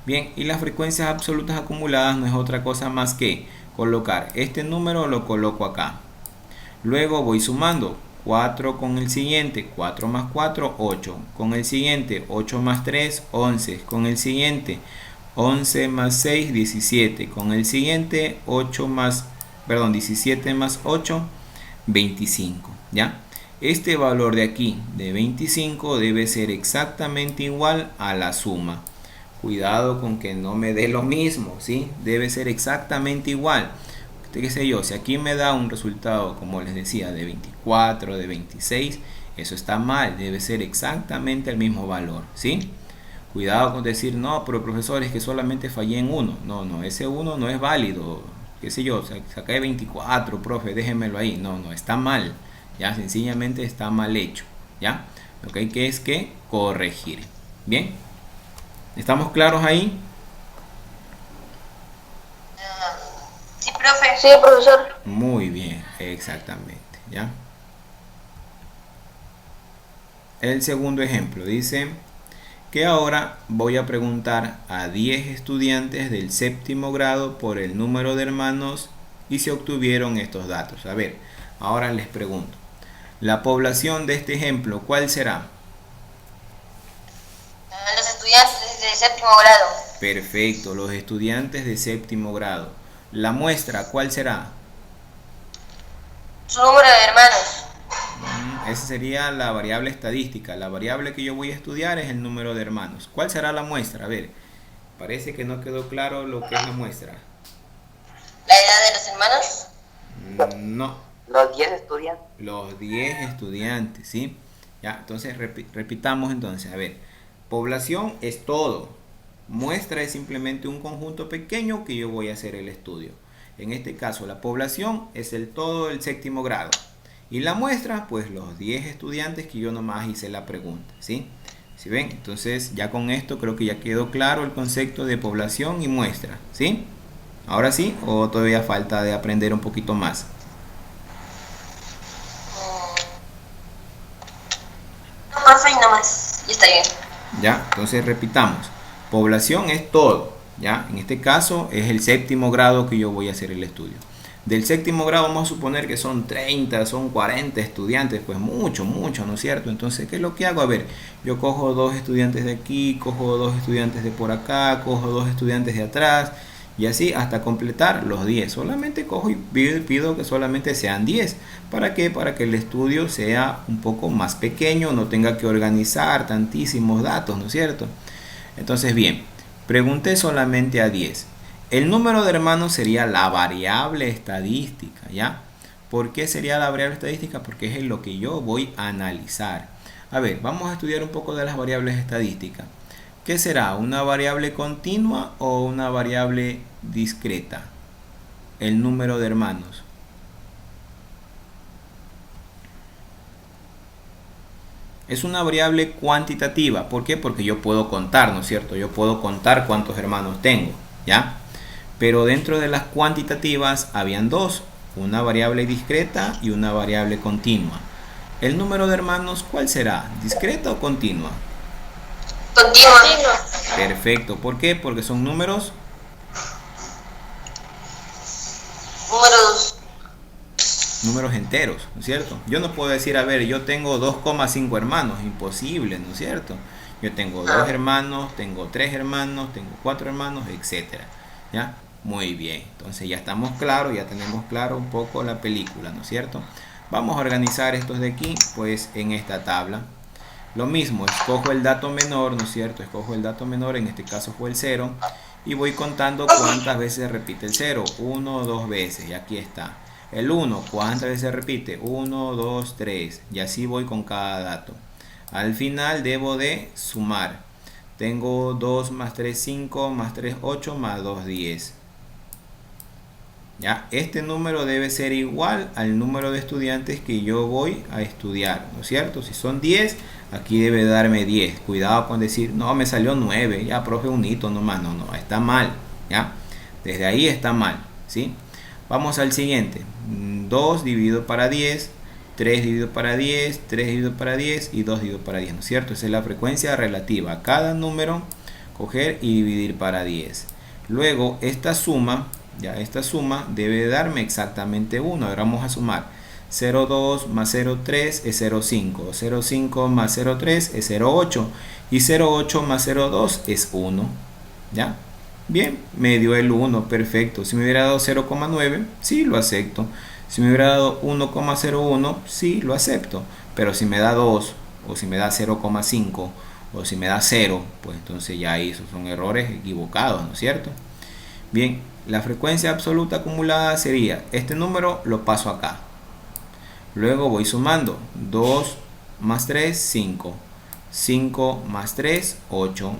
Bien, y las frecuencias absolutas acumuladas no es otra cosa más que colocar este número, lo coloco acá, luego voy sumando 4 con el siguiente, 4 más 4, 8, con el siguiente 8 más 3, 11, con el siguiente 11 más 6, 17, con el siguiente 17 más 8, 25, ¿ya? Este valor de aquí, de 25, debe ser exactamente igual a la suma. Cuidado con que no me dé lo mismo, ¿sí? Debe ser exactamente igual. ¿Qué sé yo? Si aquí me da un resultado, como les decía, de 24, de 26, eso está mal. Debe ser exactamente el mismo valor, ¿sí? Cuidado con decir, no, pero profesor, es que solamente fallé en uno. No, no, ese uno no es válido. ¿Qué sé yo? Saqué 24, profe, déjenmelo ahí. No, no, está mal. Ya, sencillamente está mal hecho. ¿Ya? Lo que hay que es que corregir. ¿Bien? ¿Estamos claros ahí? Sí, profe. Sí, profesor. Muy bien, exactamente, ¿ya? El segundo ejemplo dice que ahora voy a preguntar a 10 estudiantes del séptimo grado por el número de hermanos y se obtuvieron estos datos. A ver, ahora les pregunto, la población de este ejemplo, ¿cuál será? Los estudiantes de séptimo grado. Perfecto, los estudiantes de séptimo grado. La muestra, ¿cuál será? Su número de hermanos. Esa sería la variable estadística. La variable que yo voy a estudiar es el número de hermanos. ¿Cuál será la muestra? A ver, parece que no quedó claro lo que es la muestra. ¿La edad de los hermanos? No. Los 10 estudiantes. Los 10 estudiantes, ¿sí? Ya, entonces repitamos entonces. A ver, población es todo. Muestra es simplemente un conjunto pequeño que yo voy a hacer el estudio. En este caso, la población es el todo del séptimo grado. Y la muestra, pues los 10 estudiantes que yo nomás hice la pregunta, ¿sí? ¿Sí ven? Entonces, ya con esto creo que ya quedó claro el concepto de población y muestra, ¿sí? Ahora sí, o todavía falta de aprender un poquito más. No, profe, y no más. Ya está bien. Ya, entonces repitamos. Población es todo, ¿ya? En este caso es el séptimo grado que yo voy a hacer el estudio. Del séptimo grado vamos a suponer que son 30, son 40 estudiantes, pues mucho, ¿no es cierto? Entonces, ¿qué es lo que hago? A ver, yo cojo 2 estudiantes de aquí, cojo 2 estudiantes de por acá, cojo 2 estudiantes de atrás, y así hasta completar los 10. Solamente cojo y pido que solamente sean 10. ¿Para qué? Para que el estudio sea un poco más pequeño, no tenga que organizar tantísimos datos, ¿no es cierto? Entonces, bien, pregunté solamente a 10. El número de hermanos sería la variable estadística, ¿ya? ¿Por qué sería la variable estadística? Porque es lo que yo voy a analizar. A ver, vamos a estudiar un poco de las variables estadísticas. ¿Qué será? ¿Una variable continua o una variable discreta? El número de hermanos. Es una variable cuantitativa. ¿Por qué? Porque yo puedo contar, ¿no es cierto? Yo puedo contar cuántos hermanos tengo, ¿ya? Pero dentro de las cuantitativas habían dos, una variable discreta y una variable continua. ¿El número de hermanos cuál será? ¿Discreta o continua? Continua. Perfecto. ¿Por qué? Porque son números enteros, ¿no es cierto? Yo no puedo decir, a ver, yo tengo 2,5 hermanos, imposible, ¿no es cierto? Yo tengo 2 hermanos, tengo 3 hermanos, tengo 4 hermanos, etcétera. ¿Ya? Muy bien, entonces ya estamos claros, ya tenemos claro un poco la película, ¿no es cierto? Vamos a organizar estos de aquí, pues en esta tabla. Lo mismo, escojo el dato menor, ¿no es cierto? Escojo el dato menor, en este caso fue el 0, y voy contando cuántas veces repite el 0, 1 o 2 veces, y aquí está. El 1, ¿cuántas veces repite? 1, 2, 3, y así voy con cada dato. Al final debo de sumar Tengo 2 más 3, 5, más 3, 8, más 2, 10. ¿Ya? Este número debe ser igual al número de estudiantes que yo voy a estudiar, ¿no es cierto? Si son 10, aquí debe darme 10. Cuidado con decir, no, me salió 9, ya, profe, un hito nomás. No, no, está mal, ¿ya? Desde ahí está mal, ¿sí? Vamos al siguiente. 2 dividido para 10, 3 dividido para 10, 3 dividido para 10 y 2 dividido para 10, ¿no es cierto? Esa es la frecuencia relativa. Cada número, coger y dividir para 10. Luego, esta suma debe darme exactamente 1. Ahora vamos a sumar. 0,2 más 0,3 es 0,5. 0,5 más 0,3 es 0,8. Y 0,8 más 0,2 es 1. ¿Ya? Bien, me dio el 1, perfecto. Si me hubiera dado 0,9, sí, lo acepto. Si me hubiera dado 1,01, sí, lo acepto. Pero si me da 2, o si me da 0,5, o si me da 0, pues entonces ya esos son errores equivocados, ¿no es cierto? Bien, la frecuencia absoluta acumulada sería, este número lo paso acá. Luego voy sumando. 2 más 3, 5. 5 más 3, 8.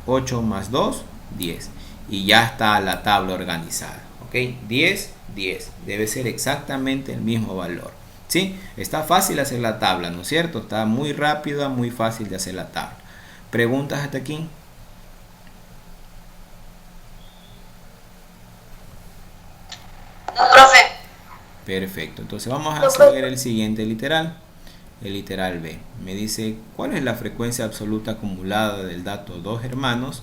8 más 2, 10. Y ya está la tabla organizada. ¿Ok? 10, 10. Debe ser exactamente el mismo valor. ¿Sí? Está fácil hacer la tabla, ¿no es cierto? Está muy rápida, muy fácil de hacer la tabla. ¿Preguntas hasta aquí? No, profe. Perfecto. Entonces vamos a hacer el siguiente literal. El literal B. Me dice, ¿cuál es la frecuencia absoluta acumulada del dato 2 hermanos?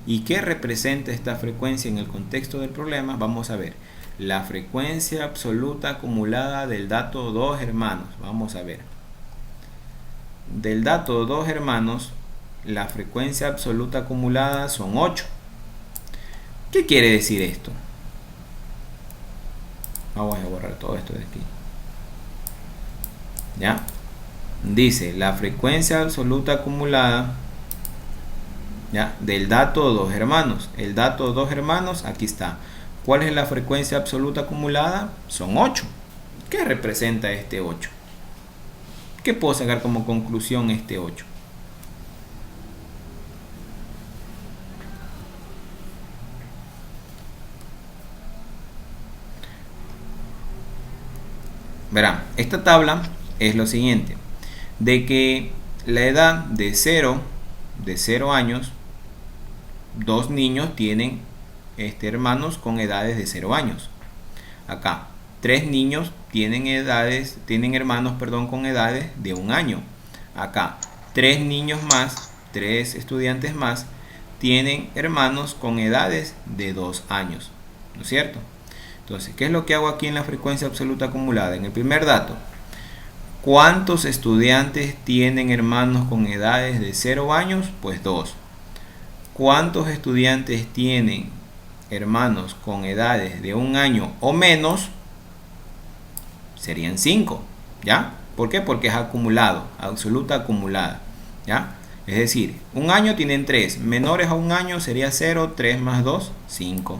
¿Y qué representa esta frecuencia en el contexto del problema? Vamos a ver. La frecuencia absoluta acumulada del dato 2 hermanos. Vamos a ver. Del dato 2 hermanos, la frecuencia absoluta acumulada son 8. ¿Qué quiere decir esto? Vamos a borrar todo esto de aquí. ¿Ya? Dice, la frecuencia absoluta acumulada, ¿ya?, del dato 2 hermanos. El dato 2 hermanos, aquí está. ¿Cuál es la frecuencia absoluta acumulada? Son 8. ¿Qué representa este 8? ¿Qué puedo sacar como conclusión este 8? Verán, esta tabla es lo siguiente, de que la edad de 0 años, dos niños tienen hermanos con edades de 0 años. Acá, 3 niños tienen hermanos, con edades de 1 año. Acá, 3 niños más, 3 estudiantes más, tienen hermanos con edades de 2 años, ¿no es cierto? Entonces, ¿qué es lo que hago aquí en la frecuencia absoluta acumulada? En el primer dato, ¿cuántos estudiantes tienen hermanos con edades de 0 años? Pues 2. ¿Cuántos estudiantes tienen hermanos con edades de 1 año o menos? Serían 5, ¿ya? ¿Por qué? Porque es acumulado, absoluta acumulada, ¿ya? Es decir, 1 año tienen 3, menores a 1 año sería 0, 3 más 2, 5.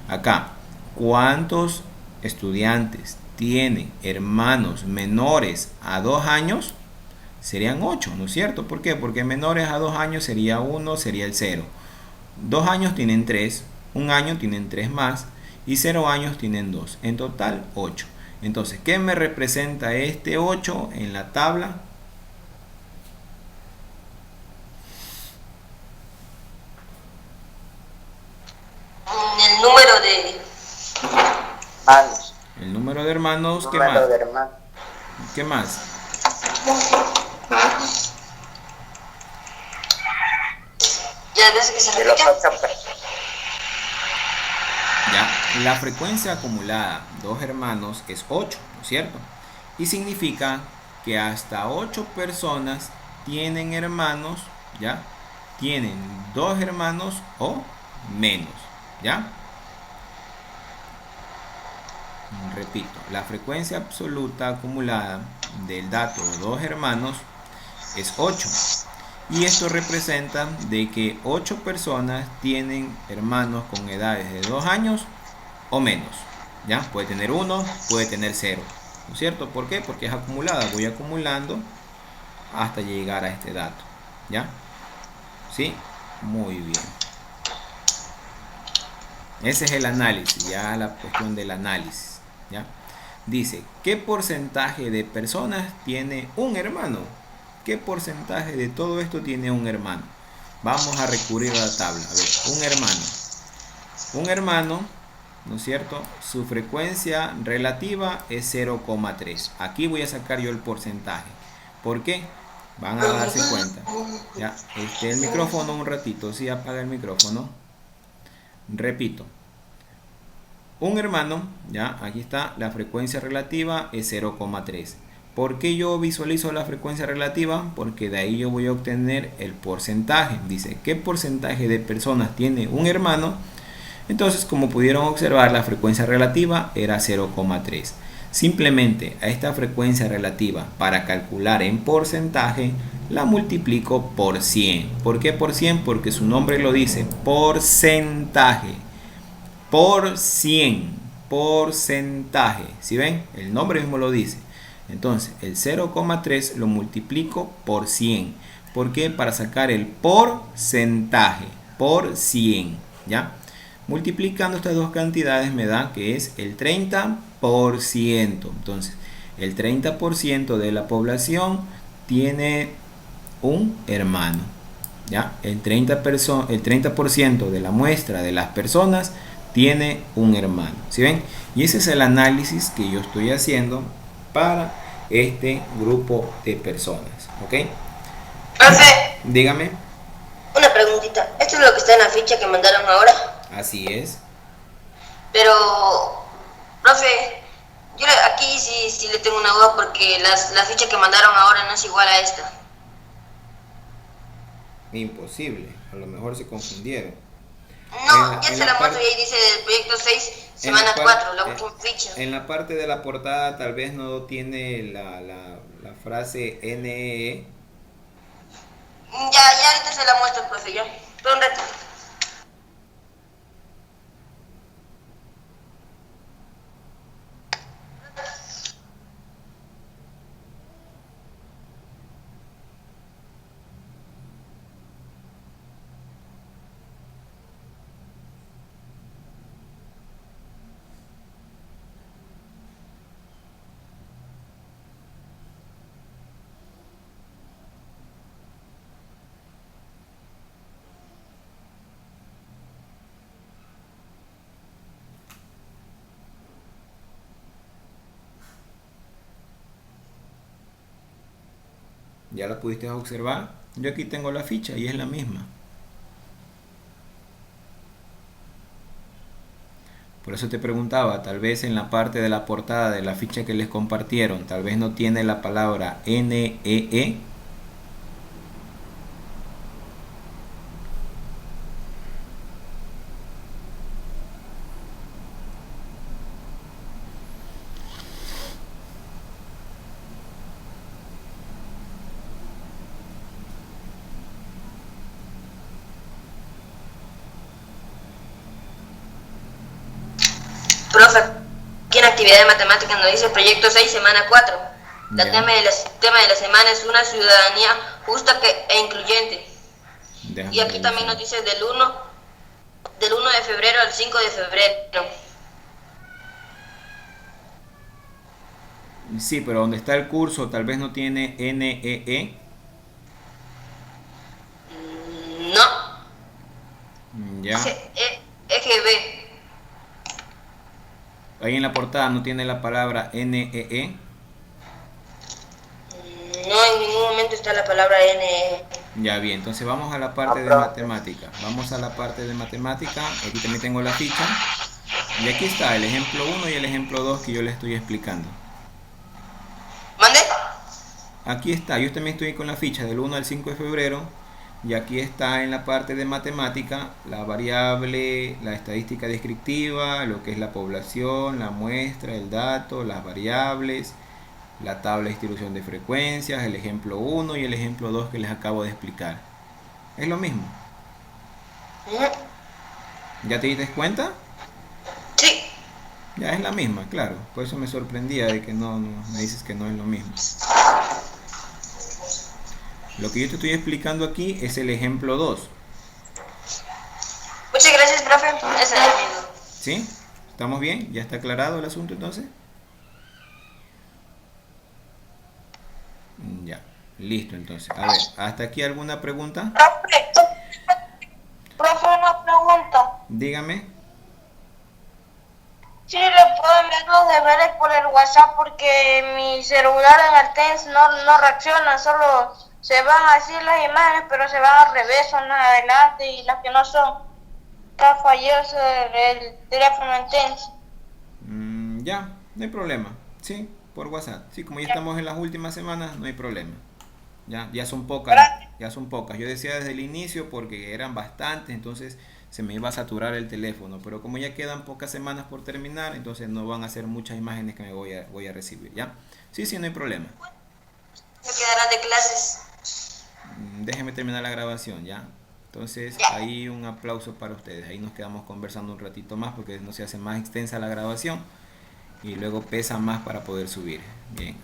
Acá, ¿cuántos estudiantes tienen hermanos menores a 2 años? Serían 8, ¿no es cierto? ¿Por qué? Porque menores a 2 años sería 1, sería el 0. 2 años tienen 3, 1 año tienen 3 más y 0 años tienen 2. En total, 8. Entonces, ¿qué me representa este 8 en la tabla? El número de Hermanos. El número de hermanos, ¿qué Número más? de hermanos. ¿Qué más? las veces que se De los repite. 8 personas. Ya, la frecuencia acumulada 2 hermanos es 8, ¿no es cierto? Y significa que hasta 8 personas tienen hermanos, ¿ya? Tienen 2 hermanos o menos, ¿ya? Repito, la frecuencia absoluta acumulada del dato 2 hermanos es 8. Y esto representa de que 8 personas tienen hermanos con edades de 2 años o menos. ¿Ya? Puede tener 1, puede tener 0. ¿No es cierto? ¿Por qué? Porque es acumulada. Voy acumulando hasta llegar a este dato. ¿Ya? ¿Sí? Muy bien. Ese es el análisis, ya la cuestión del análisis. ¿Ya? Dice, ¿qué porcentaje de personas tiene un hermano? ¿Qué porcentaje de todo esto tiene un hermano? Vamos a recurrir a la tabla. A ver, un hermano. Un hermano, ¿no es cierto? Su frecuencia relativa es 0,3. Aquí voy a sacar yo el porcentaje. ¿Por qué? Van a darse cuenta. Ya, el micrófono un ratito. Sí, apaga el micrófono. Repito. Un hermano, ya, aquí está, la frecuencia relativa es 0,3. ¿Por qué yo visualizo la frecuencia relativa? Porque de ahí yo voy a obtener el porcentaje. Dice, ¿qué porcentaje de personas tiene un hermano? Entonces, como pudieron observar, la frecuencia relativa era 0,3. Simplemente a esta frecuencia relativa, para calcular en porcentaje, la multiplico por 100. ¿Por qué por 100? Porque su nombre lo dice, porcentaje. Por 100, porcentaje. ¿Sí ven? El nombre mismo lo dice. Entonces, el 0,3 lo multiplico por 100. ¿Por qué? Para sacar el porcentaje. Por 100. ¿Ya? Multiplicando estas dos cantidades me da que es el 30%. Entonces, el 30% de la población tiene un hermano. ¿Ya? El 30% de la muestra de las personas tiene un hermano. ¿Sí ven? Y ese es el análisis que yo estoy haciendo para este grupo de personas. ¿Ok? Profe, Dígame. una preguntita. ¿Esto es lo que está en la ficha que mandaron ahora? Así es. Pero, profe, yo aquí sí le tengo una duda porque la ficha que mandaron ahora no es igual a esta. Imposible. A lo mejor se confundieron. No, ya se la muestro y ahí dice del proyecto 6, semana 4, la última ficha. En la parte de la portada tal vez no tiene la frase NEE. Ya ahorita se la muestro, profe, ya. Pero un rato. ¿Ya la pudiste observar? Yo aquí tengo la ficha y es la misma. Por eso te preguntaba, tal vez en la parte de la portada de la ficha que les compartieron, tal vez no tiene la palabra NEE. Profe, aquí en actividad de matemáticas nos dice proyecto 6, semana 4. El Ya. tema de la semana es una ciudadanía justa e incluyente. Déjame Y aquí también revisar. nos dice del 1 de febrero al 5 de febrero. Sí, pero donde está el curso tal vez no tiene NEE. No, Ya. EGB. Ahí en la portada no tiene la palabra NEE. No, en ningún momento está la palabra N. Ya bien, entonces vamos a la parte de profe. matemática. Vamos a la parte de matemática. Aquí también tengo la ficha. Y aquí está el ejemplo 1 y el ejemplo 2 que yo les estoy explicando. ¿Mande? Aquí está, yo también estoy con la ficha del 1 al 5 de febrero. Y aquí está en la parte de matemática la variable, la estadística descriptiva, lo que es la población, la muestra, el dato, las variables, la tabla de distribución de frecuencias, el ejemplo 1 y el ejemplo 2 que les acabo de explicar. Es lo mismo. ¿Ya te diste cuenta? Sí. Ya es la misma, claro. Por eso me sorprendía de que no me dices que no es lo mismo. Lo que yo te estoy explicando aquí es el ejemplo 2. Muchas gracias, profe. Esa es mi duda. ¿Sí? ¿Estamos bien? ¿Ya está aclarado el asunto entonces? Ya, listo entonces. A ver, ¿hasta aquí alguna pregunta? Profe, una pregunta. Dígame. Sí, le puedo enviar los deberes por el WhatsApp porque mi celular en el TENS no reacciona, solo se van así las imágenes, pero se van al revés, son las adelante y las que no son. Está falloso el teléfono en TENS. Ya, no hay problema. Sí, por WhatsApp. Sí, como ya estamos en las últimas semanas, no hay problema. Ya son pocas, Gracias. ya son pocas. Yo decía desde el inicio porque eran bastantes, entonces se me iba a saturar el teléfono. Pero como ya quedan pocas semanas por terminar, entonces no van a ser muchas imágenes que me voy a recibir, ¿ya? Sí, sí, no hay problema. Me quedarán de clases. Déjenme terminar la grabación, ¿ya? Entonces, ahí un aplauso para ustedes. Ahí nos quedamos conversando un ratito más porque no se hace más extensa la grabación y luego pesa más para poder subir. Bien.